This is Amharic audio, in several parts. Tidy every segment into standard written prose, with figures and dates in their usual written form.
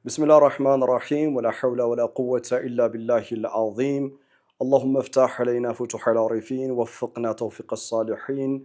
بسم الله الرحمن الرحيم ولا حول ولا قوة إلا بالله العظيم اللهم افتح علينا فتوح العارفين وفقنا توفيق الصالحين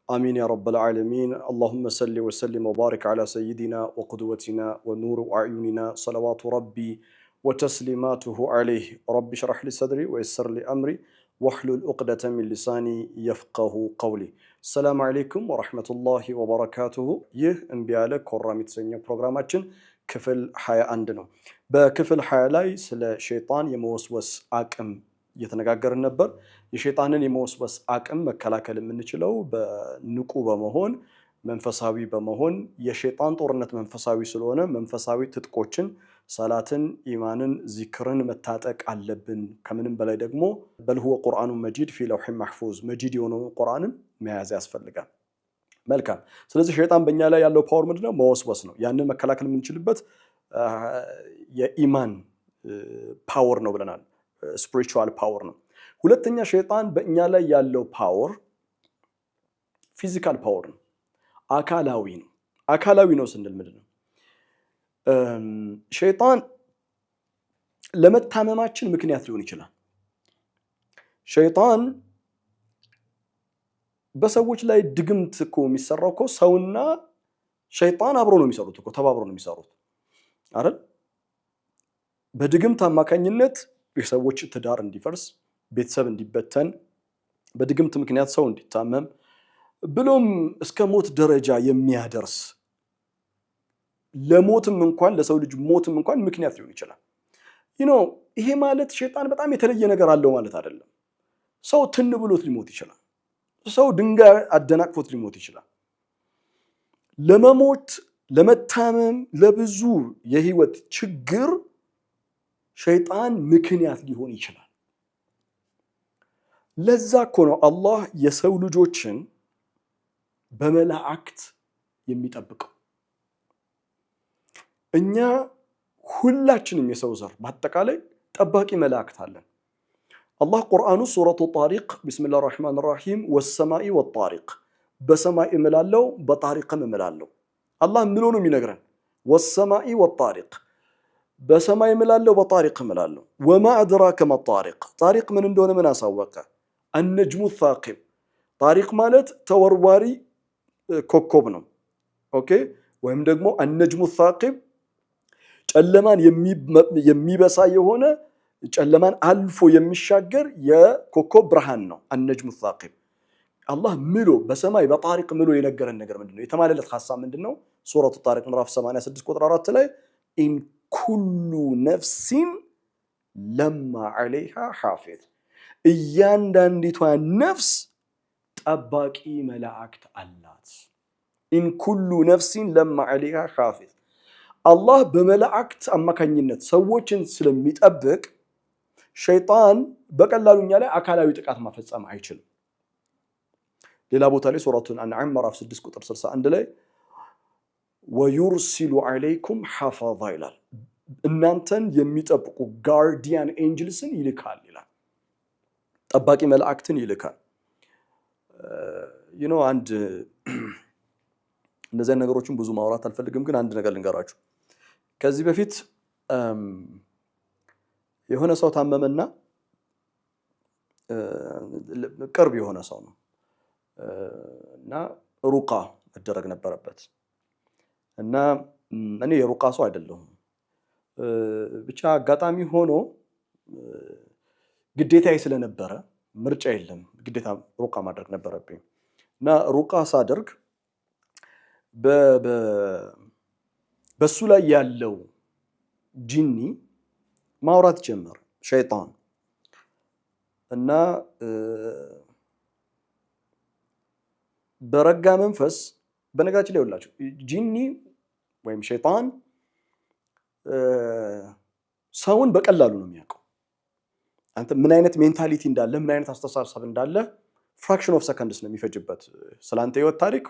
آمين يا رب العالمين اللهم صل وسلم وبارك على سيدنا وقدوتنا ونور أعيننا صلوات ربي وتسليماته عليه رب اشرح لي صدري ويسر لي أمري واحلل عقدة من لساني يفقه قولي السلام عليكم ورحمة الله وبركاته يه انبيالك كرامت سنية برنامجين ክፍል 21 ነው። በክፍል 20 ላይ ስለ ሸይጣን የመወስወስ አቅም እየተነጋገርን ነበር። የሸይጣንን የመወስወስ አቅም መከላከል የምንችለው በንቁ በመሆን መንፈሳዊ በመሆን የሸይጣን ጦርነት መንፈሳዊ ስለሆነ መንፈሳዊ ትጥቆችን ሰላትን፣ ኢማንን፣ ዚክርን መታጠቅ አለብን። ከምንም በላይ ደግሞ በልሁ ቁርአኑ መጂድ ፊ ለውሂ መሕፉዝ መጂድ የሆነው ቁርአንን መያዝ ያስፈልጋል። መልካም። ስለዚህ ሸይጣን በእኛ ላይ ያለው ፓወር ምንድነው? መወስወስ ነው። ያንን መከላከል የምንችልበት የኢማን ፓወር ነው ብለናል። ስፒሪቹዋል ፓወር ነው። ሁለተኛ ሸይጣን በእኛ ላይ ያለው ፓወር ፊዚካል ፓወር ነው፣ አካላዊ ነው። አካላዊ ነው ስንል ምንድነው? ሸይጣን ለመታመማችን ምክንያት ሊሆን ይችላል። ሸይጣን በሰዎች ላይ ድግምት እኮ የሚሰራው እኮ ሰውና ሸይጣን አብሮ ነው የሚሰሩት እኮ ተባብሮ ነው የሚሰሩት አይደል? በድግምት አማካኝነት የሰዎች ትዳር እንዲፈርስ፣ ቤተሰብ እንዲበተን፣ በድግምት ምክንያት ሰው እንዲታመም ብሎም እስከ ሞት ደረጃ የሚያደርስ ለሞትም እንኳን ለሰው ልጅ ሞትም እንኳን ምክንያት ሊሆን ይችላል። ይሄ ማለት ሸይጣን በጣም የተለየ ነገር አለው ማለት አይደለም። ሰው ትን ብሎት ሊሞት ይችላል። ሰው ድንጋይ አደናቅፎት ሊሞት ይችላል። ለመሞት፣ ለመታመም፣ ለብዙ የህይወት ችግር ሸይጣን ምክንያት ሊሆን ይችላል። ለዛ እኮ ነው አላህ የሰው ልጆችን በመላእክት የሚጠብቀው። እኛ ሁላችንም የሰው ዘር በአጠቃላይ ጠባቂ መላእክት አለን። አላህ ቁርአኑ ሱረቱ ጣሪቅ ቢስሚላህ ራህማን ራሂም ወሰማኢ ወጣሪቅ በሰማይ እምላለው በጣሪቅም እምላለው። አላህ ምን ሆኖ የሚነግረን? ወሰማኢ ወጣሪቅ በሰማይ እምላለው በጣሪቅ እምላለው። ወማ አድራከ መጣሪቅ ጣሪቅ ምን እንደሆነ ምን አሳወቀ? አነጅሙ ሳቂብ ጣሪቅ ማለት ተወርዋሪ ኮከብ ነው። ኦኬ። ወይም ደግሞ አነጅሙ ሳቂብ ጨለማን የሚበሳ የሆነ ጨለማን አልፎ የሚሻገር የኮከብ ብርሃን ነው አነጅሙ ሳቂብ። አላህ ምሎ በሰማይ በጣሪቅ ምሎ የነገረን ነገር ምንድነው? የተማለለት ሐሳብ ምንድነው? ሱረቱ ጣሪቅ ምዕራፍ 86 ቁጥር 4 ላይ ኢን ኩሉ ነፍሲን ለማ ዐለይሃ ሐፊዝ እያንዳንዲቷ ነፍስ ጠባቂ መላእክት አላት። ኢን ኩሉ ነፍሲን ለማ ዐለይሃ ሐፊዝ አላህ በመላእክት አማካኝነት ሰዎችን ስለሚጠብቅ ሸይጣን በቀላሉ እኛ ላይ አካላዊ ጥቃት ማፈጸም አይችልም። ሌላ ቦታ ላይ ሱረቱል አንዓም ምዕራፍ 6 ቁጥር 61 ላይ ወዩርሲሉ ዐለይኩም ሐፋዛ ይላል። እናንተን የሚጠብቁ ጋርዲያን ኤንጅልስን ይልካል ይላል። ጠባቂ መላእክትን ይልካል። አንድ እንደዚህ ነገሮችን ብዙ ማውራት አልፈልግም፣ ግን አንድ ነገር ልንገራችሁ። ከዚህ በፊት የሆነ ሰው ታመመና ቅርብ የሆነ ሰው ነው እና ሩቃ መደረግ ነበረበት እና እኔ የሩቃ ሰው አይደለሁም። ብቻ አጋጣሚ ሆኖ ግዴታዬ ስለነበረ ምርጫ የለም፣ ግዴታ ሩቃ ማድረግ ነበረብኝ እና ሩቃ ሳደርግ በሱ ላይ ያለው ጂኒ ማውራት ጀመረ ሸይጣን እና በረጋ መንፈስ። በነገራችን ላይ ሁላችሁ ጂኒ ወይም ሸይጣን ሰውን በቀላሉ ነው የሚያውቀው። አንተ ምን አይነት ሜንታሊቲ እንዳለ፣ ምን አይነት አስተሳሰብ እንዳለ ፍራክሽን ኦፍ ሰከንድስ ነው የሚፈጅበት ስላንተ ህይወት ታሪክ፣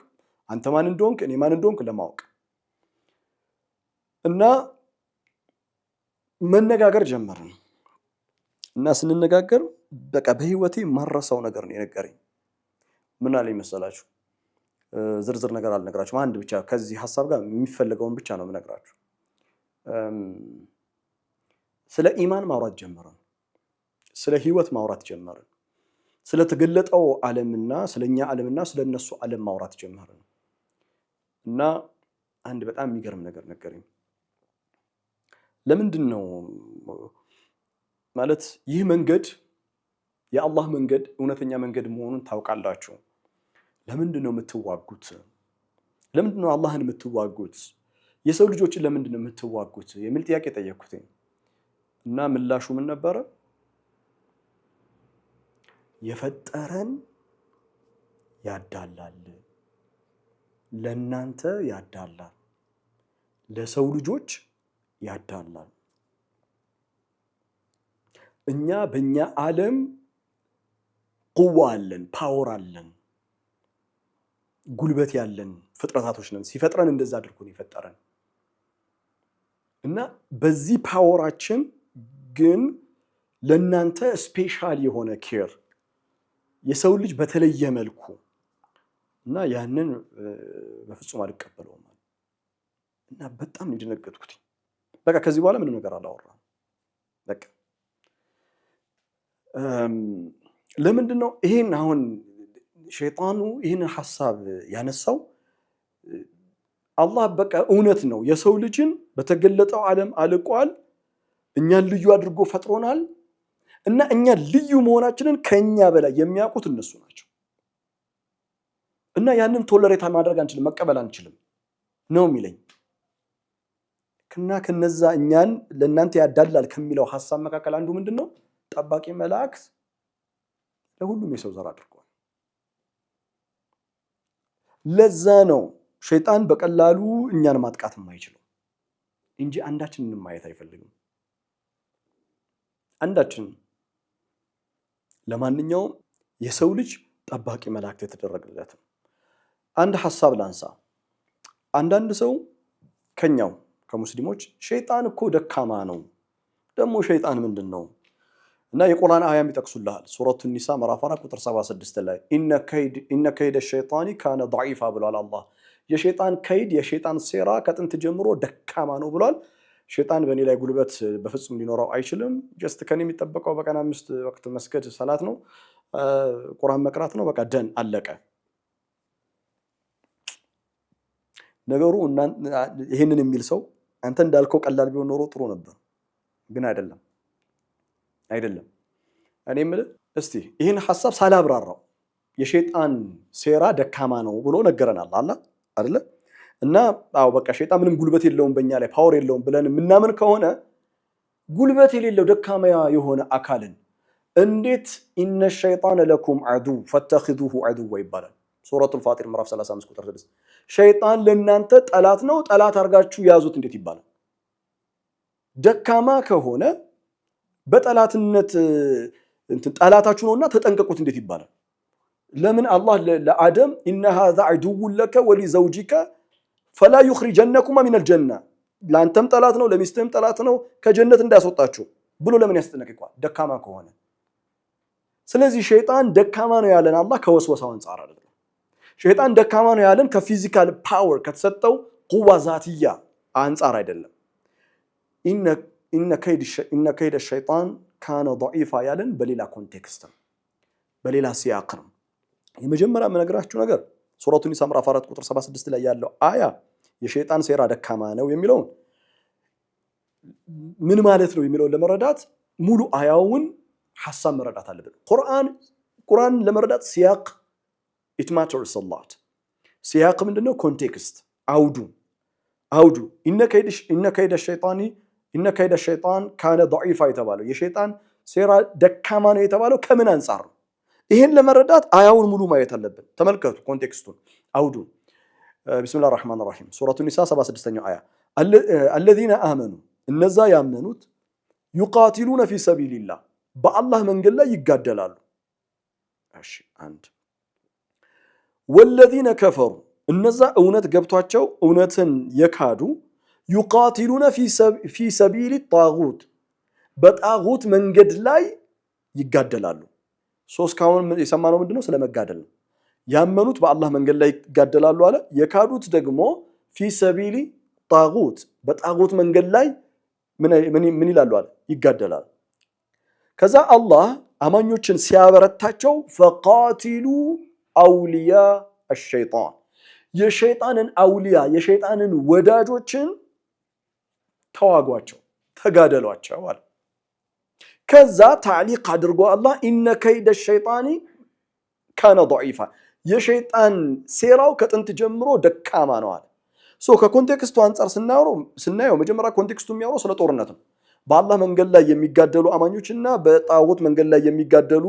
አንተ ማን እንደሆንክ እኔ ማን እንደሆንክ ለማወቅ እና መነጋገር ጀመርን እና ስንነጋገር በቃ በህይወቴ ማረሳው ነገር ነው የነገረኝ። ምን አለኝ መሰላችሁ? ዝርዝር ነገር አልነግራችሁም። አንድ ብቻ ከዚህ ሐሳብ ጋር የሚፈልገውን ብቻ ነው የምነግራችሁ። ስለ ኢማን ማውራት ጀመርን። ስለ ህይወት ማውራት ጀመርን። ስለ ተገለጠው ዓለምና ስለኛ ዓለምና ስለነሱ ዓለም ማውራት ጀመርን። እና አንድ በጣም የሚገርም ነገር ነገረኝ። ለምንድነው ማለት ይህ መንገድ የአላህ መንገድ እውነተኛ መንገድ መሆኑን ታውቃላችሁ? ለምንድነው የምትዋጉት? ለምንድነው አላህን የምትዋጉት? የሰው ልጆችን ለምንድነው የምትዋጉት? የሚል ጥያቄ ጠየቅኩት። እና ምላሹ ምን ነበረ? የፈጠረን ያዳላል፣ ለናንተ ያዳላል፣ ለሰው ልጆች ያዳላል። እኛ በእኛ ዓለም ቁዋ አለን፣ ፓወር አለን፣ ጉልበት ያለን ፍጥረታቶች ነን። ሲፈጥረን እንደዛ አድርጎ ነው የፈጠረን። እና በዚህ ፓወራችን ግን ለናንተ ስፔሻል የሆነ ኬር የሰው ልጅ በተለየ መልኩ እና ያንን በፍጹም አልቀበለውም። እና በጣም ነው የደነገጥኩት። በቃ ከዚህ በኋላ ምንም ነገር አላወራም። በቃ ለምንድነው ይሄን አሁን ሸይጣኑ ይሄን ሐሳብ ያነሳው? አላህ በቃ እውነት ነው የሰው ልጅን በተገለጠው ዓለም አልቋል። እኛን ልዩ አድርጎ ፈጥሮናል። እና እኛ ልዩ መሆናችንን ከኛ በላይ የሚያውቁት እነሱ ናቸው። እና ያንን ቶለሬት ማድረግ አንችልም፣ መቀበል አንችልም ነው የሚለኝ። እና ከነዛ እኛን ለእናንተ ያዳላል ከሚለው ሐሳብ መካከል አንዱ ምንድነው? ጠባቂ መላእክት ለሁሉም የሰው ዘር አድርጓል። ለዛ ነው ሸይጣን በቀላሉ እኛን ማጥቃት የማይችለው እንጂ አንዳችንን ማየት አይፈልግም። አንዳችን ለማንኛውም የሰው ልጅ ጠባቂ መላእክት የተደረገለት አንድ ሐሳብ ላንሳ። አንዳንድ ሰው ከኛው ከሙስሊሞች ሸይጣን እኮ ደካማ ነው፣ ደግሞ ሸይጣን ምንድነው? እና የቁርአን አያም ይጠቅሱልሃል። ሱረቱ ኒሳ ምዕራፍ 4 ቁጥር 76 ላይ ኢነ ከይደ ሸይጣኒ ካነ ضعيفا ብሏል አላህ። የሸይጣን ከይድ የሸይጣን ሴራ ከጥንት ጀምሮ ደካማ ነው ብሏል። ሸይጣን በእኔ ላይ ጉልበት በፍጹም ሊኖረው አይችልም። ጀስት ከኔ የሚጠበቀው በቀን 5 ወቅት መስገድ ሰላት ነው፣ ቁርአን መቅራት ነው። በቃ ደን አለቀ ነገሩ። ይሄንን የሚል ሰው አንተ እንዳልከው ቀላል ቢሆን ኖሮ ጥሩ ነበር፣ ግን አይደለም። እኔ የምልህ እስቲ ይህን ሐሳብ ሳላብራራው የሸይጣን ሴራ ደካማ ነው ብሎ ነገረናል አላህ አይደለ? እና አዎ በቃ ሸይጣን ምንም ጉልበት የለውም በእኛ ላይ ፓወር የለውም ብለን የምናምን ከሆነ ጉልበት የሌለው ደካማ የሆነ አካልን እንዴት ኢነ ሸይጣን ለኩም ዐዱው ፈተኺዙሁ ዐዱዋ ይባላል? ሱረቱል ፋጢር ምዕራፍ 35 ቁጥር 6 ሸይጣን ለእናንተ ጠላት ነው፣ ጠላት አድርጋችሁ ያዙት እንዴት ይባላል? ደካማ ከሆነ በጠላትነት ጠላታችሁ ነውና ተጠንቀቁት እንዴት ይባላል? ለምን አላህ ለአደም ኢነ ሃዛ ዐዱውን ለከ ወሊዘውጂከ ፈላ ዩኽሪጀነኩማ ሚነል ጀና፣ ለአንተም ጠላት ነው ለሚስትህም ጠላት ነው ከጀነት እንዳያስወጣችሁ ብሎ ለምን ያስጠነቅቀዋል? ደካማ ከሆነ። ስለዚህ ሸይጣን ደካማ ነው ያለን አላህ ከወስወሳው አንፃር አይደለም። ሸይጣን ደካማ ነው ያለን ከፊዚካል ፓወር ከተሰጠው ቁዋ ዛትያ አንፃር አይደለም። ኢነ ከይደ ሸይጣን ካነ ضعيفا ያለን በሌላ ኮንቴክስት ነው፣ በሌላ ሲያቅ ነው። የመጀመሪያ የምነግራችሁ ነገር ሱረቱ ኒሳ ምዕራፍ 4 ቁጥር 76 ላይ ያለው አያ የሸይጣን ሴራ ደካማ ነው የሚለውን ምን ማለት ነው የሚለውን ለመረዳት ሙሉ አያውን ሐሳብ መረዳት አለብን። ቁርአን ለመረዳት ሲያቅ it matters a lot። ሲያቅ ምንድነው? ኮንቴክስት አውዱ ኢነ ከይደ ሸይጣን ካነ ضعيفا የተባለው የሸይጣን ሴራ ደካማ ነው የተባለው ከምን አንፃር ነው? ይሄን ለመረዳት አያውን ሙሉ ማየት አለብን። ተመልከቱ ኮንቴክስቱን አውዱን። ቢስሚላሂር ረህማኒር ረሂም ሱረቱ ኒሳ 76ኛው አያ الذين آمنوا እነዛ ያመኑት يقاتلون في سبيل الله በአላህ መንገድ ላይ ይጋደላሉ። እሺ አንድ والذين كفروا እነዛ እውነት ገብቷቸው እውነትን የካዱ يقاتلون في سبيل الطاغوت በጣጉት መንገድ ላይ ይጋደላሉ። እስካሁን የሰማነው ምንድነው? ስለመጋደል ነው። ያመኑት በአላህ መንገድ ላይ ይጋደላሉ አለ። የካዱት ደግሞ ፊ ሰቢሊ ጣጉት በጣጉት መንገድ ላይ ምን ይላሉ አለ ይጋደላል። ከዛ አላህ አማኞችን ሲያበረታቸው ፈቃቲሉ አውሊያ አሸይጣን የሸይጣንን አውሊያ የሸይጣንን ወዳጆችን ተዋጓቸው ተጋደሏቸው አለ። ከዛ ታዕሊቅ አድርጎ አላህ ኢነ ከይደ ሸይጣኒ ካነ ضعيፋ የሸይጣን ሴራው ከጥንት ጀምሮ ደካማ ነው አለ። ከኮንቴክስቱ አንጻር ስናየው መጀመሪያ ኮንቴክስቱ የሚያወራው ስለ ጦርነት ነው። በአላህ መንገድ ላይ የሚጋደሉ አማኞችና በጣዖት መንገድ ላይ የሚጋደሉ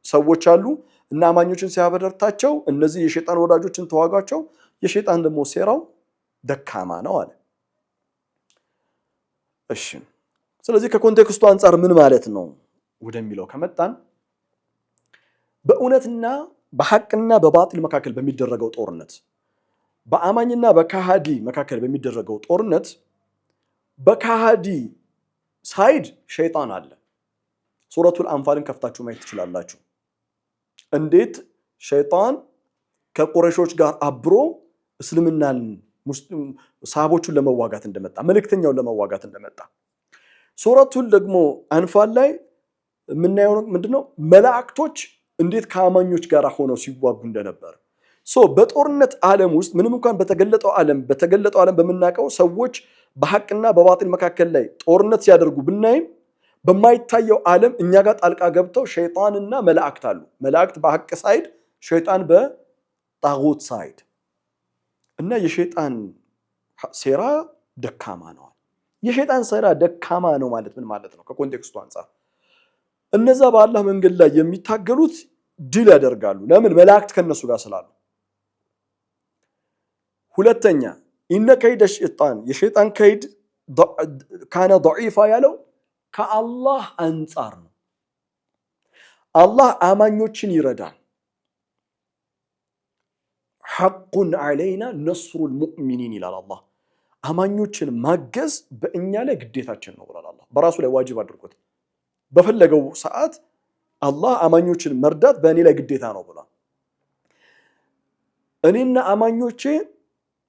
ሰዎች አሉ እና አማኞችን ሲያበረታቸው እነዚህ የሸይጣን ወዳጆችን ተዋጓቸው፣ የሸይጣን ደግሞ ሴራው ደካማ ነው አለ። እሺ ስለዚህ ከኮንቴክስቱ አንጻር ምን ማለት ነው ወደሚለው ከመጣን በእውነትና በሐቅና በባጢል መካከል በሚደረገው ጦርነት በአማኝና በካሃዲ መካከል በሚደረገው ጦርነት በካሃዲ ሳይድ ሸይጣን አለ። ሱረቱል አንፋልን ከፍታችሁ ማየት ትችላላችሁ። እንዴት ሸይጣን ከቁረይሾች ጋር አብሮ እስልምናን ሰሃቦቹን ለመዋጋት እንደመጣ መልእክተኛውን ለመዋጋት እንደመጣ ሱረቱል ደግሞ አንፋል ላይ የምናየው ምንድነው? መላእክቶች እንዴት ከአማኞች ጋር ሆነው ሲዋጉ እንደነበር። በጦርነት ዓለም ውስጥ ምንም እንኳን በተገለጠው ዓለም በምናውቀው ሰዎች በሐቅና በባጢል መካከል ላይ ጦርነት ሲያደርጉ ብናይም በማይታየው ዓለም እኛ ጋር ጣልቃ ገብተው ሸይጣንና መላእክት አሉ። መላእክት በሐቅ ሳይድ፣ ሸይጣን በጣጉት ሳይድ እና የሸይጣን ሴራ ደካማ ነው። የሸይጣን ሴራ ደካማ ነው ማለት ምን ማለት ነው? ከኮንቴክስቱ አንፃር እነዛ በአላህ መንገድ ላይ የሚታገሉት ድል ያደርጋሉ። ለምን? መላእክት ከነሱ ጋር ስላሉ። ሁለተኛ ኢነ ከይደ ሸይጣን የሸይጣን ከይድ ካነ ضعيፋ ያለው ከአላህ አንፃር ነው። አላህ አማኞችን ይረዳል። ሐቁን ዐለይና ነስሩል ሙእሚኒን ይላል አላህ። አማኞችን ማገዝ በእኛ ላይ ግዴታችን ነው ብሏል አላህ። በራሱ ላይ ዋጅብ አድርጎት በፈለገው ሰዓት አላህ አማኞችን መርዳት በእኔ ላይ ግዴታ ነው ብሏል። እኔና አማኞቼ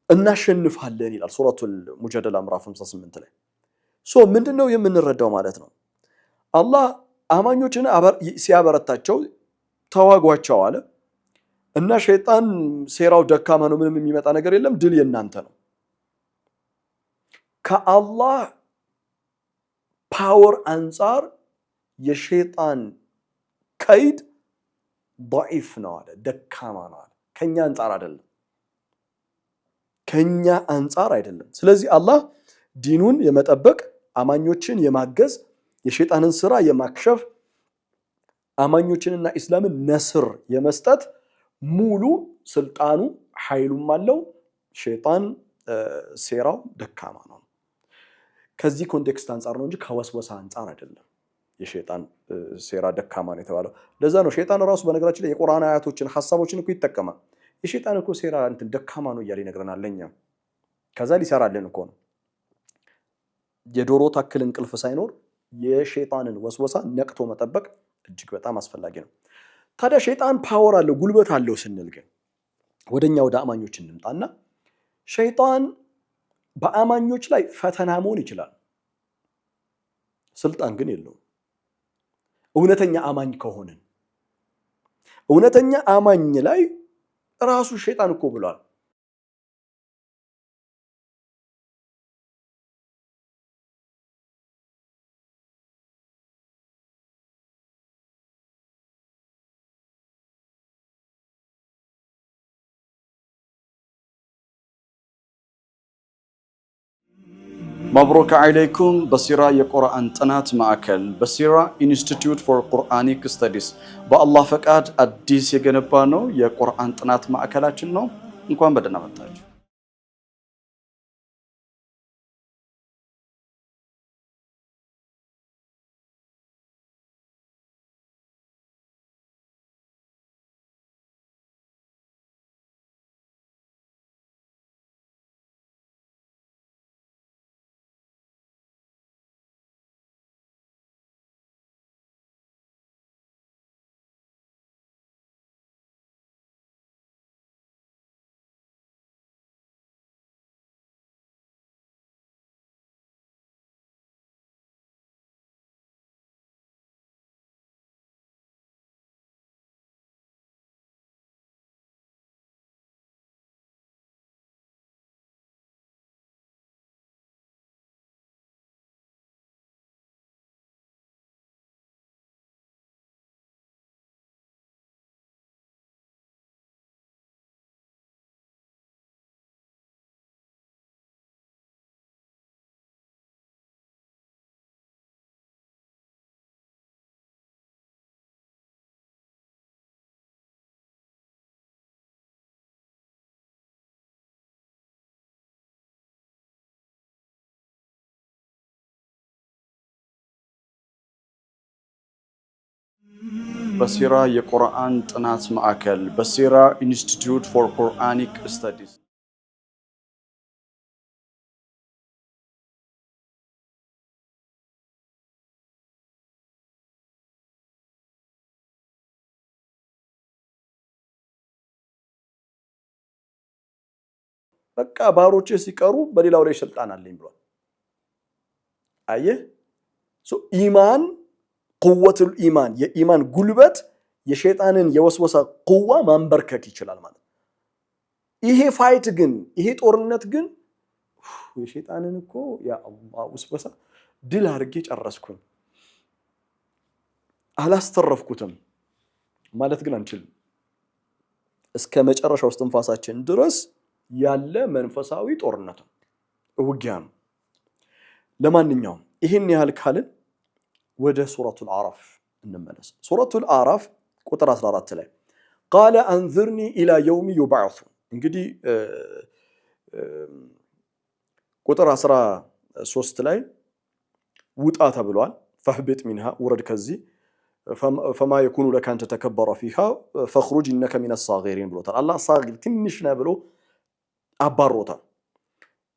እናሸንፋለን ይላል ሱረቱል ሙጀደላ ምዕራፍ 58 ላይ። ምንድነው የምንረዳው ማለት ነው? አላህ አማኞችን ሲያበረታቸው ተዋጓቸው አለ እና ሸይጣን ሴራው ደካማ ነው፣ ምንም የሚመጣ ነገር የለም፣ ድል የናንተ ነው። ከአላህ ፓወር አንፃር የሸይጣን ከይድ ضعيف ነው አለ፣ ደካማ ነው አለ። ከኛ አንፃር አይደለም። ስለዚህ አላህ ዲኑን የመጠበቅ አማኞችን የማገዝ የሸይጣንን ስራ የማክሸፍ አማኞችንና ኢስላምን ነስር የመስጠት ሙሉ ስልጣኑ ኃይሉም አለው። ሸይጣን ሴራው ደካማ ነው። ከዚህ ኮንቴክስት አንፃር ነው እንጂ ከወስወሳ አንፃር አይደለም የሸይጣን ሴራ ደካማ ነው የተባለው። ለዛ ነው ሸይጣን ራሱ በነገራችን ላይ የቁርአን አያቶችን ሐሳቦችን እኮ ይተከማል። የሸይጣን እኮ ሴራ ደካማ ነው እያለ ይነግረናል ለኛ። ከዛ ሊሰራልን እኮ ነው። የዶሮ ታክል እንቅልፍ ሳይኖር የሸይጣንን ወስወሳ ነቅቶ መጠበቅ እጅግ በጣም አስፈላጊ ነው። ታዲያ ሸይጣን ፓወር አለው ጉልበት አለው ስንል ግን ወደኛ ወደ አማኞች እንምጣና ሸይጣን በአማኞች ላይ ፈተና መሆን ይችላል፣ ስልጣን ግን የለውም። እውነተኛ አማኝ ከሆነን እውነተኛ አማኝ ላይ ራሱ ሸይጣን እኮ ብሏል መብሩክ ዓለይኩም። በሲራ የቁርአን ጥናት ማዕከል በሲራ ኢንስቲትዩት ፎር ቁርአኒክ ስተዲስ በአላህ ፈቃድ አዲስ የገነባ ነው የቁርአን ጥናት ማዕከላችን ነው። እንኳን በደህና መጣችሁ። በሲራ የቁርአን ጥናት ማዕከል በሲራ ኢንስቲትዩት ፎር ቁርአኒክ ስተዲስ በቃ ባሮቼ ሲቀሩ በሌላው ላይ ስልጣን አለኝ ብሏል። አየህ ኢማን ቁወቱል ኢማን የኢማን ጉልበት የሸይጣንን የወስወሳ ቁዋ ማንበርከክ ይችላል ማለት። ይሄ ፋይት ግን ይሄ ጦርነት ግን የሸይጣንን እኮ ያ አላህ ወስወሳ ድል አድርጌ ጨረስኩኝ አላስተረፍኩትም ማለት ግን አንችልም። እስከ መጨረሻው እስትንፋሳችን ድረስ ያለ መንፈሳዊ ጦርነት ውጊያ ነው። ለማንኛውም ይሄን ያህል ካልን ወደ ሱረቱል አዕራፍ እንመለስ። ሱረቱል አዕራፍ ቁጥር 14 ላይ ቃለ አንዝርኒ ኢላ የውሚ ዩብዐሱ እንግዲህ ቁጥር 13 ላይ ውጣ ተብሏል። ፈህቢጥ ሚንሃ ውረድ ከዚህ ፈማ የኩኑ ለከ አን ተተከበረ ፊሃ ፈኽሩጅ ኢነከ ሚነ ሳጊሪን ብሎታል። አላህ ሳጊር ትንሽ ነህ ብሎ አባሮታል።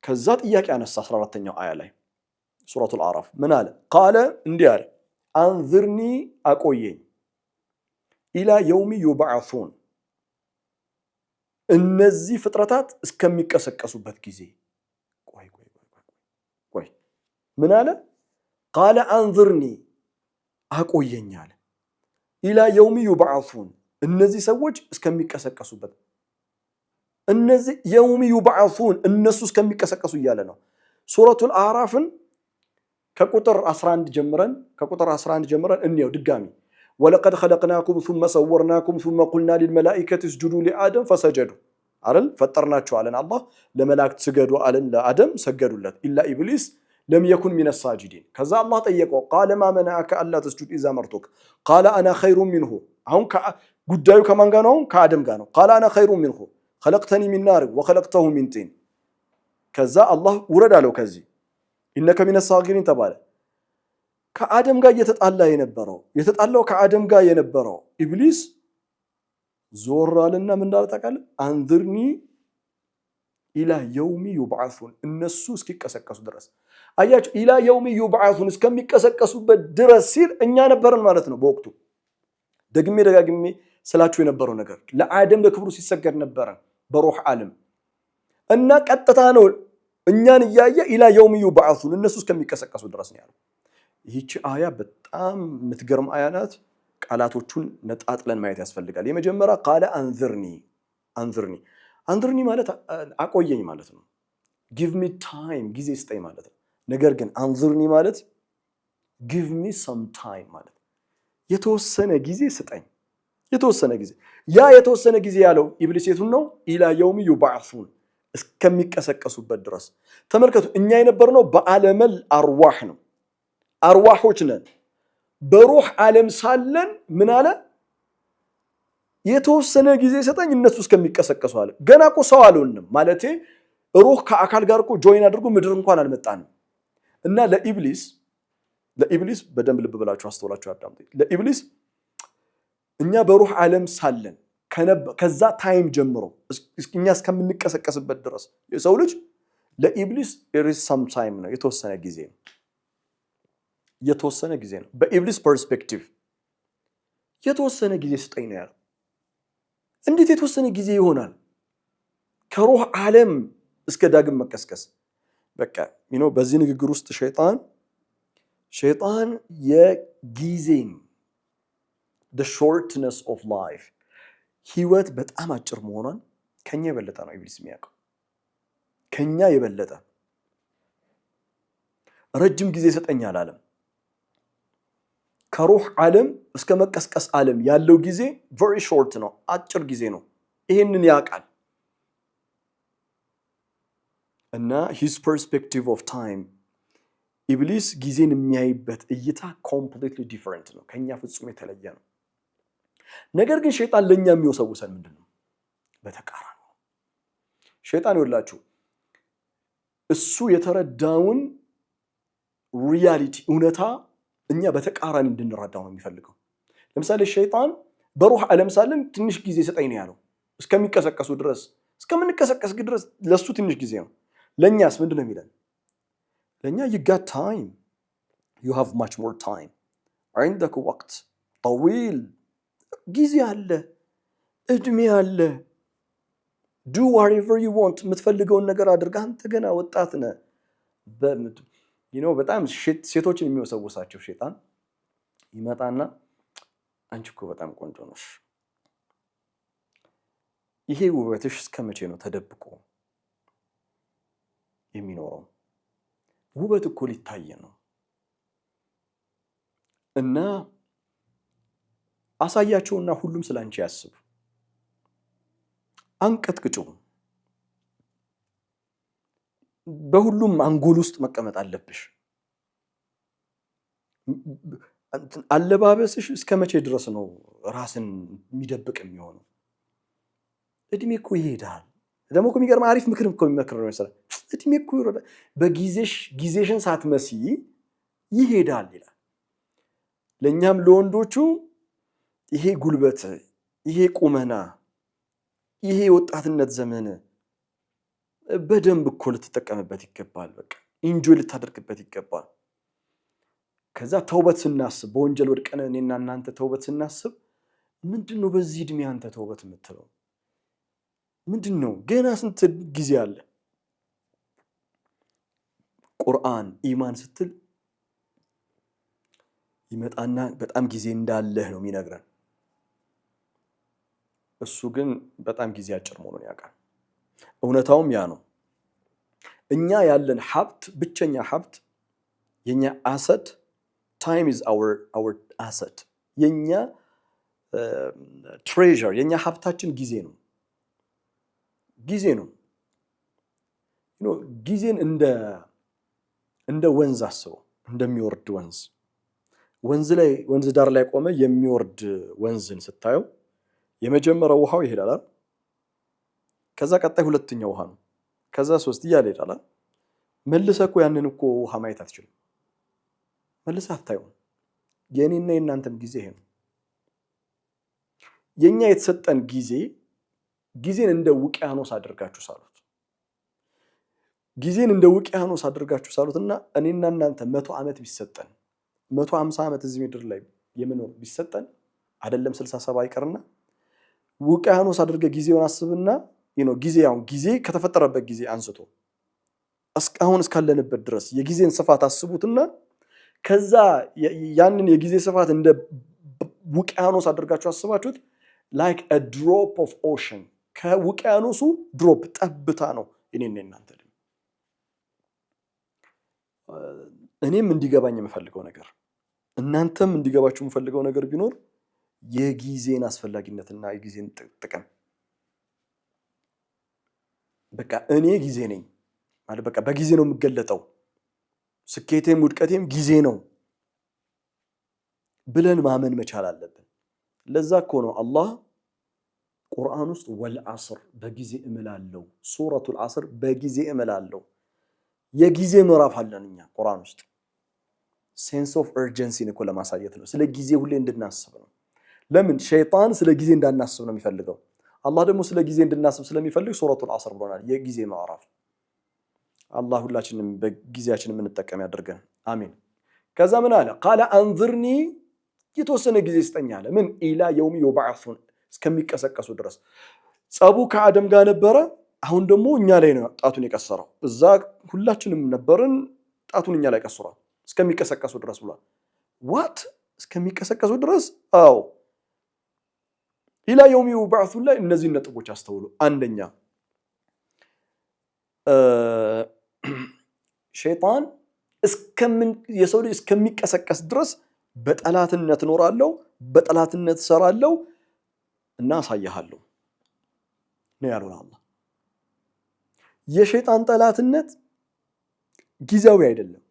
ከዛ ጥያቄ አነሳ 14ኛው አያ ላይ ሱረቱል አዕራፍ ምን አለ? ቃለ እንዲህ አለ አንዝርኒ አቆየኝ ኢላ የውሚ ዩብዐሱን እነዚህ ፍጥረታት እስከሚቀሰቀሱበት ጊዜ ቆይ ምን አለ? ቃለ አንዝርኒ አቆየኝ አለ ኢላ የውሚ ዩብዐሱን እነዚህ ሰዎች እስከሚቀሰቀሱበት እነዚህ የውሚ ዩብዐሱን እነሱ እስከሚቀሰቀሱ እያለ ነው። ሱረቱል አዕራፍን ከቁጥር 11 ጀምረን እንየው ድጋሚ ወለቀድ ኸለቅናኩም ثم ሰወርናኩም ثم قلنا للملائكة اسجدوا لآدم فسجدوا አይደል ፈጠርናቸው አለን አላህ ለመላእክት ስገዱ አለን ለአደም ሰገዱለት ኢላ ኢብሊስ ለም የኩን ሚነ ሳጂዲን ከዛ አላህ ጠየቀው ቃለ ማ መነዐከ አላ ተስጁድ ኢዛ መርቱክ ቃለ አና ኸይሩ ሚንሁ አሁን ጉዳዩ ከማን ጋር ነው? ከአደም ጋር ነው። ቃለ አና ኸይሩ ሚንሁ ኸለቅተኒ ሚን ናር ወኸለቅተሁ ሚን ጢን ከዛ አላህ ውረድ አለው ከዚህ ኢነከ ሚነ ሳጊሪን ተባለ። ከአደም ጋር የተጣላው ከአደም ጋር የነበረው ኢብሊስ ዞር አለና ምን እንዳለ ታውቃለህ? አንዝርኒ ኢላ የውሚ ዩብዐሱን እነሱ እስኪቀሰቀሱ ድረስ አያችሁ። ኢላ የውሚ ዩብዐሱን እስከሚቀሰቀሱበት ድረስ ሲል እኛ ነበርን ማለት ነው። በወቅቱ ደግሜ ደጋግሜ ስላችሁ የነበረው ነገር ለአደም ለክብሩ ሲሰገድ ነበረ በሩህ ዓለም እና ቀጥታ ነው እኛን እያየ ኢላ የውሚ ዩብዐሱን እነሱ እስከሚቀሰቀሱ ድረስ ነው ያለው። ይህች አያ በጣም የምትገርም አያ ናት። ቃላቶቹን ነጣጥለን ማየት ያስፈልጋል። የመጀመሪያ ቃለ አንዝርኒ ማለት አቆየኝ ማለት ነው። ጊቭ ሚ ታይም ጊዜ ስጠኝ ማለት ነው። ነገር ግን አንዝርኒ ማለት ጊቭ ሚ ሰም ታይም ማለት የተወሰነ ጊዜ ስጠኝ፣ የተወሰነ ጊዜ። ያ የተወሰነ ጊዜ ያለው ኢብሊስ የቱን ነው? ኢላ የውሚ ዩብዐሱን እስከሚቀሰቀሱበት ድረስ። ተመልከቱ እኛ የነበርነው በዓለመል አርዋህ ነው። አርዋሆች ነን። በሩህ ዓለም ሳለን ምን አለ? የተወሰነ ጊዜ ሰጠኝ እነሱ እስከሚቀሰቀሱ አለ። ገና እኮ ሰው አልሆንም ማለቴ ሩህ ከአካል ጋር እኮ ጆይን አድርጎ ምድር እንኳን አልመጣንም። እና ለኢብሊስ በደንብ ልብ ብላችሁ አስተውላችሁ አዳምጡ። ለኢብሊስ እኛ በሩህ ዓለም ሳለን ከዛ ታይም ጀምሮ እኛ እስከምንቀሰቀስበት ድረስ የሰው ልጅ ለኢብሊስ there is some time ነው፣ የተወሰነ ጊዜ ነው። የተወሰነ ጊዜ ነው። በኢብሊስ ፐርስፔክቲቭ የተወሰነ ጊዜ ስጠኝ ነው ያለው። እንዴት የተወሰነ ጊዜ ይሆናል? ከሩህ ዓለም እስከ ዳግም መቀስቀስ። በቃ በዚህ ንግግር ውስጥ ሸይጣን የጊዜን the shortness of life ህይወት በጣም አጭር መሆኗን ከኛ የበለጠ ነው ኢብሊስ የሚያውቀው። ከኛ የበለጠ ረጅም ጊዜ ሰጠኝ አላለም። ከሩህ ዓለም እስከ መቀስቀስ ዓለም ያለው ጊዜ very short ነው፣ አጭር ጊዜ ነው። ይሄንን ያውቃል። እና his perspective of time ኢብሊስ ጊዜን የሚያይበት እይታ completely different ነው፣ ከኛ ፍጹም የተለየ ነው። ነገር ግን ሸይጣን ለኛ የሚወሰውሰን ምንድነው? በተቃራኒ ሸይጣን ይወላችሁ እሱ የተረዳውን ሪያሊቲ እውነታ እኛ በተቃራኒ እንድንረዳው ነው የሚፈልገው። ለምሳሌ ሸይጣን በሩህ ዓለም ሳለን ትንሽ ጊዜ ሰጠኝ ነው ያለው እስከሚቀሰቀሱ ድረስ እስከምንቀሰቀስ ድረስ ለሱ ትንሽ ጊዜ ነው ለኛስ ምንድነው የሚለን ለኛ you got time you have much more time عندك وقت طويل ጊዜ አለ እድሜ አለ do whatever you want የምትፈልገውን ነገር አድርግ አንተ ገና ወጣት ነህ በጣም ሴቶችን የሚወሰውሳቸው ሸይጣን ይመጣና አንቺ እኮ በጣም ቆንጆ ነሽ ይሄ ውበትሽ እስከመቼ ነው ተደብቆ የሚኖረው ውበት እኮ ሊታይ ነው እና አሳያቸውና ሁሉም ስላንቺ ያስብ አንቀጥቅጩ በሁሉም አንጎል ውስጥ መቀመጥ አለብሽ አለባበስሽ እስከመቼ ድረስ ነው ራስን የሚደብቅ የሚሆነው እድሜ እኮ ይሄዳል ደግሞ እኮ የሚገርም አሪፍ ምክር እኮ የሚመክር ነው መሰለኝ እድሜ እኮ ጊዜሽን ሳትመሲ ይሄዳል ይላል ለኛም ለወንዶቹ ይሄ ጉልበት ይሄ ቁመና ይሄ ወጣትነት ዘመን በደንብ እኮ ልትጠቀምበት ይገባል በቃ ኢንጆይ ልታደርግበት ይገባል ከዛ ተውበት ስናስብ በወንጀል ወድቀን እኔና እናንተ ተውበት ስናስብ ምንድነው በዚህ እድሜ አንተ ተውበት የምትለው ምንድነው ገና ስንት ጊዜ አለ ቁርአን ኢማን ስትል ይመጣና በጣም ጊዜ እንዳለህ ነው የሚነግረን እሱ ግን በጣም ጊዜ አጭር መሆኑን ያውቃል እውነታውም ያ ነው እኛ ያለን ሀብት ብቸኛ ሀብት የኛ አሰት time is our asset የኛ treasure የኛ ሀብታችን ጊዜ ነው ጊዜን እንደ ወንዝ አስበው እንደሚወርድ ወንዝ ዳር ላይ ቆመ የሚወርድ ወንዝን ስታየው የመጀመሪያው ውሃው ይሄዳል ከዛ ቀጣይ ሁለተኛው ውሃ ነው ከዛ ሶስት እያለ ይሄዳል መልሰህ እኮ ያንን እኮ ውሃ ማየት አትችልም መልሰህ አታየውም የኔና የናንተም ጊዜ ይሄ ነው የኛ የተሰጠን ጊዜን እንደ ውቅያኖስ አድርጋችሁ ሳሉትና እኔና እናንተ 100 ዓመት ቢሰጠን 150 ዓመት እዚህ ምድር ላይ የምንኖር ቢሰጠን አይደለም 67 አይቀርና ውቅያኖስ አድርገ ጊዜውን አስብና ጊዜ ከተፈጠረበት ጊዜ አንስቶ እስካሁን እስካለንበት ድረስ የጊዜን ስፋት አስቡትና ከዛ ያንን የጊዜ ስፋት እንደ ውቅያኖስ አድርጋችሁ አስባችሁት like a drop of ocean ከውቅያኖሱ ድሮፕ ጠብታ ነው እኔና እናንተ እኔም እንዲገባኝ የምፈልገው ነገር እናንተም እንዲገባችሁ የምፈልገው ነገር ቢኖር የጊዜን አስፈላጊነትና የጊዜን ጥቅም በቃ እኔ ጊዜ ነኝ ማለት በቃ በጊዜ ነው የምገለጠው ስኬቴም ውድቀቴም ጊዜ ነው ብለን ማመን መቻል አለብን ለዛ እኮ ነው አላህ ቁርአን ውስጥ ወልዐስር በጊዜ እምላለሁ ሱረቱል ዐስር በጊዜ እምላለሁ የጊዜ ምዕራፍ አለንኛ ቁርአን ውስጥ ሴንስ ኦፍ ኡርጀንሲ ነው ለማሳየት ነው ስለ ጊዜ ሁሌ እንድናስብ ነው ለምን ሸይጣን ስለ ጊዜ እንዳናስብ ነው የሚፈልገው አላህ ደግሞ ስለ ጊዜ እንድናስብ ስለሚፈልግ ሱረቱል ዐስር ብሎናል የጊዜ ምዕራፍ አላህ ሁላችንም በጊዜያችን እንጠቀም ያድርገን አሜን ከዛ ምን አለ قال انظرني የተወሰነ ጊዜ ስጠኝ አለ ምን ኢላ የውም ይባዕሱን እስከሚቀሰቀሱ ድረስ ጸቡ ከአደም ጋር ነበረ አሁን ደግሞ እኛ ላይ ነው ጣቱን የቀሰረው እዛ ሁላችንም ነበርን ጣቱን እኛ ላይ ቀስሯል እስከሚቀሰቀሱ ድረስ ብሏል what እስከሚቀሰቀሱ ድረስ አው ኢላ የውም ይባዕሱን ላይ እነዚህ ነጥቦች አስተውሉ አንደኛ ሸይጣን የሰው ልጅ እስከሚቀሰቀስ ድረስ በጠላትነት ኖራለሁ በጠላትነት ሰራለሁ እና አሳያለሁ ነው ያለው አላህ የሸይጣን ጠላትነት ጊዜያዊ አይደለም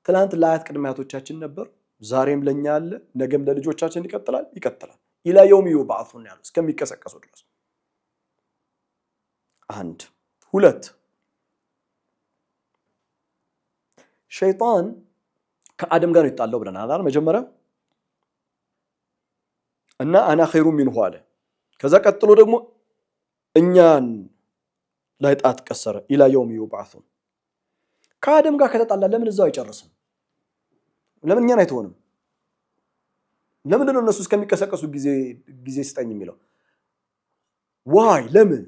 ትላንት ለአያት ቅድሚያቶቻችን ነበር ዛሬም ለኛ አለ ነገም ለልጆቻችን ይቀጥላል ኢላ የውም ይባዕሱን ያለው እስከሚቀሰቀሱ ድረስ አንድ ሁለት ሸይጣን ከአደም ጋር ይጣላው ብለናል አይደል መጀመሪያ እና አና ኸይሩ ሚንሁ አለ። ከዛ ቀጥሎ ደግሞ እኛን ላይ ጣት ቀሰረ ኢላ የውም ዩብዓሱን። ከአደም ጋር ከተጣላ ለምን እዛው አይጨርስም? ለምን እኛን አይተውንም? ለምንድን ነው እነሱ እስከሚቀሰቀሱ ጊዜ ስጠኝ የሚለው? ዋይ ለምን?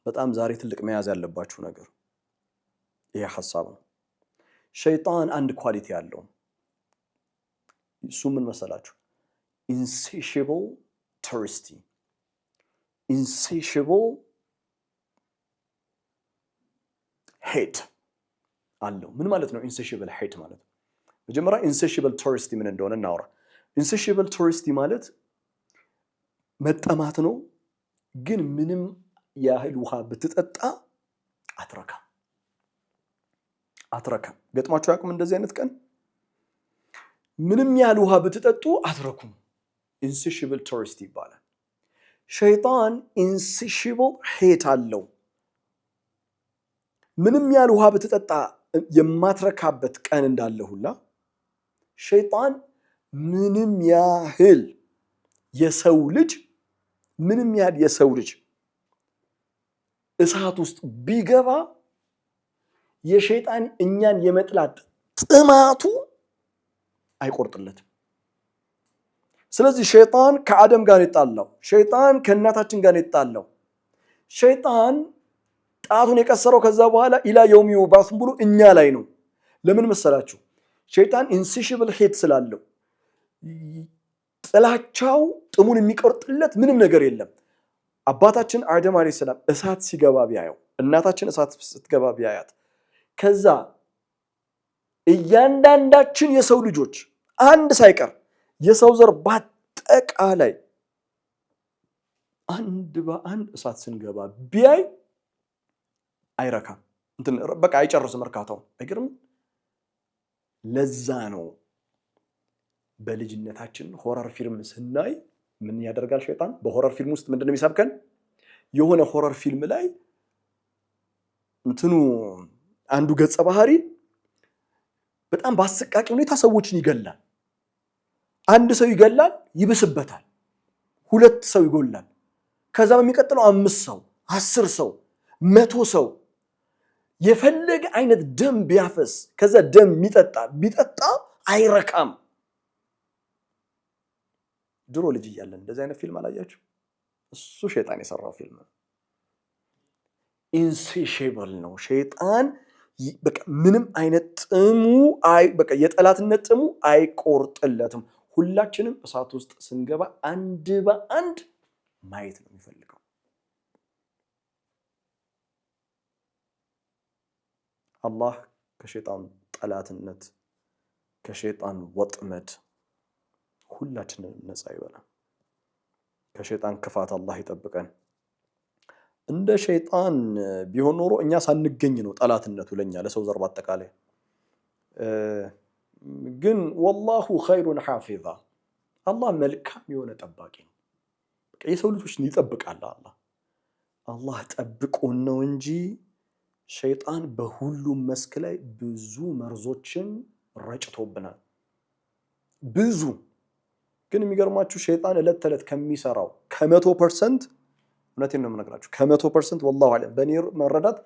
በጣም ዛሬ ትልቅ መያዝ ያለባችሁ ነገር ይሄ ሐሳብ ነው። ሸይጣን አንድ ኳሊቲ ያለው እሱ ምን መሰላችሁ? insatiable thirsty insatiable hate አለው። ምን ማለት ነው insatiable hate ማለት? መጀመሪያ insatiable thirsty ምን እንደሆነ እናውራ። insatiable thirsty ማለት መጠማት ነው፣ ግን ምንም ያህል ውሃ ብትጠጣ አትረካም። ገጥማችሁ ያውቁም እንደዚህ አይነት ቀን? ምንም ያህል ውሃ ብትጠጡ አትረኩም። insatiable thirsty ይባላል። ሸይጣን insatiable hate አለው። ምንም ያህል ውሃ ብትጠጣ የማትረካበት ቀን እንዳለ ሁላ ሸይጣን ምንም ያህል የሰው ልጅ እሳት ውስጥ ቢገባ የሸይጣን እኛን የመጥላት ጥማቱ አይቆርጥለትም። ስለዚህ ሸይጣን ከአደም ጋር ይጣላው፣ ሸይጣን ከእናታችን ጋር ይጣላው። ሸይጣን ጣቱን የቀሰረው ከዛ በኋላ ኢላ የውም ዩብዓሱን ብሎ እኛ ላይ ነው። ለምን መሰላችሁ? ሸይጣን insatiable hate ስላለው ጥላቻው ጥሙን የሚቆርጥለት ምንም ነገር የለም። አባታችን አደም አለይሂ ሰላም እሳት ሲገባ ቢያየው፣ እናታችን እሳት ስትገባ ቢያያት፣ ከዛ እያንዳንዳችን የሰው ልጆች አንድ ሳይቀር የሰው ዘር በአጠቃላይ አንድ በአንድ እሳት ስንገባ ቢያይ አይረካም። በቃ አይጨርስም እርካታው። አይገርም? ለዛ ነው በልጅነታችን ሆረር ፊልም ስናይ ምን ያደርጋል ሸይጣን? በሆረር ፊልም ውስጥ ምንድነው የሚሰብከን? የሆነ ሆረር ፊልም ላይ አንዱ ገጸ ባህሪ በጣም በአሰቃቂ ሁኔታ ሰዎችን ይገላል። አንድ ሰው ይገላል፣ ይብስበታል። 2 ሰው ይጎላል። ከዛ በሚቀጥለው 5 ሰው፣ 10 ሰው፣ 100 ሰው የፈለገ አይነት ደም ቢያፈስ ከዛ ደም ቢጠጣ አይረካም። ድሮ ልጅ እያለን እንደዚህ አይነት ፊልም አላያችሁ? እሱ ሸይጣን የሰራው ፊልም ነው። insatiable ነው ሸይጣን። በቃ ምንም አይነት በቃ የጠላትነት ጥሙ አይቆርጥለትም። ሁላችንም እሳት ውስጥ ስንገባ አንድ በአንድ ማየት ነው የሚፈልገው። አላህ ከሸይጣን ጠላትነት ከሸይጣን ወጥመድ ሁላችንም ነፃ ይበላል። ከሸይጣን ክፋት አላህ ይጠብቀን። እንደ ሸይጣን ቢሆን ኖሮ እኛ ሳንገኝ ነው ጠላትነቱ ለኛ ለሰው ዘር በአጠቃላይ። ግን ወላሁ ኸይሩን ሐፊዛ፣ አላህ መልካም የሆነ ጠባቂ ነው። የሰው ልጆችን ይጠብቃል አላህ ጠብቆን ነው እንጂ ሸይጣን በሁሉም መስክ ላይ ብዙ መርዞችን ረጭቶብናል። ብዙ ግን የሚገርማችሁ ሸይጣን ዕለት ተዕለት ከሚሰራው ከ100% እውነቴን ነው የምነግራችሁ፣ ከ100% ወላሁ አለም በእኔ መረዳት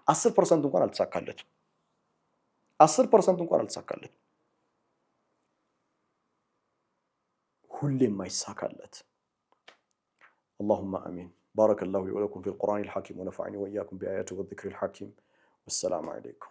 10% እንኳን አልተሳካለትም። 10% እንኳን አልተሳካለትም። ሁሌም አይሳካለት። اللهم آمين. بارك الله لي ولكم في القرآن الحكيم ونفعني وإياكم بآياته والذكر الحكيم. والسلام عليكم.